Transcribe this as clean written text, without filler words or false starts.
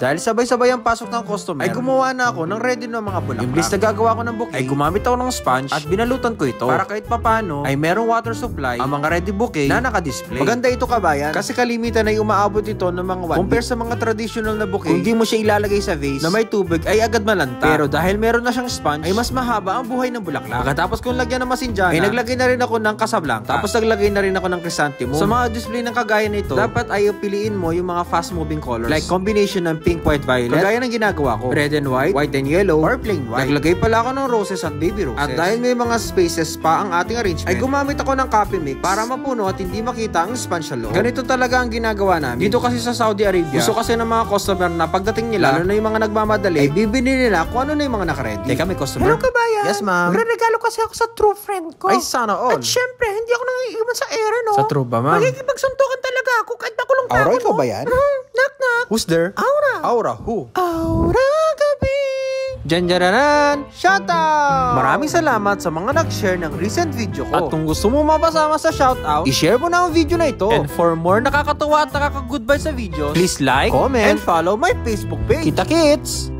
Dahil sabay-sabay ang pasok ng customer, ay gumawa na ako ng ready ng mga bulaklak. Imbis na gagawa ko ng bouquet, ay gumamit ako ng sponge at binalutan ko ito para kahit papano ay merong water supply ang mga ready bouquet na naka-display. Maganda ito kabayan kasi kalimitan ay umaabot ito ng mga 1 compare sa mga traditional na bouquet. Kung di mo siya ilalagay sa vase na may tubig ay agad malanta. Pero dahil meron na siyang sponge ay mas mahaba ang buhay ng bulaklak. Pagkatapos kong lagyan ng masinjana ay naglagay na rin ako ng Casablanca. Tapos naglagay na rin ako ng chrysanthemum. Sa mga display ng kagaya nito, dapat ay piliin mo yung mga fast moving colors like combination ng pink, white, violet. Kagaya ng ginagawa ko, red and white and yellow, or plain white. Naglagay pala ako ng roses at baby roses. At dahil may mga spaces pa ang ating arrangement, ay gumamit ako ng copy mix para mapuno at hindi makita ang sponge sa loob. Ganito talaga ang ginagawa namin dito kasi sa Saudi Arabia. Gusto kasi ng mga customer na pagdating nila, lalo na yung mga nagmamadali, ay bibili nila kung ano na yung mga naka-ready. Teka, may customer. Hello kabayan. Yes, ma'am. Magre-regalo kasi ako sa true friend ko. Ay, sana all. At syempre, hindi ako nangiiwan sa era, no? Sa true ba, ma'am? Magkikipagsuntukan talaga ako kahit makulong pa ako, Aura, ikaw ba yan? Knock, knock. Who's there? Aura. Aura, who? Aura gabi. Janjaranan! Shoutout! Maraming salamat sa mga nag-share ng recent video ko. At kung gusto mo mapasama sa shoutout, i-share mo na ang video na ito. And for more nakakatawa at nakaka-good vibes sa video, please like, comment, and follow my Facebook page. Kita kits!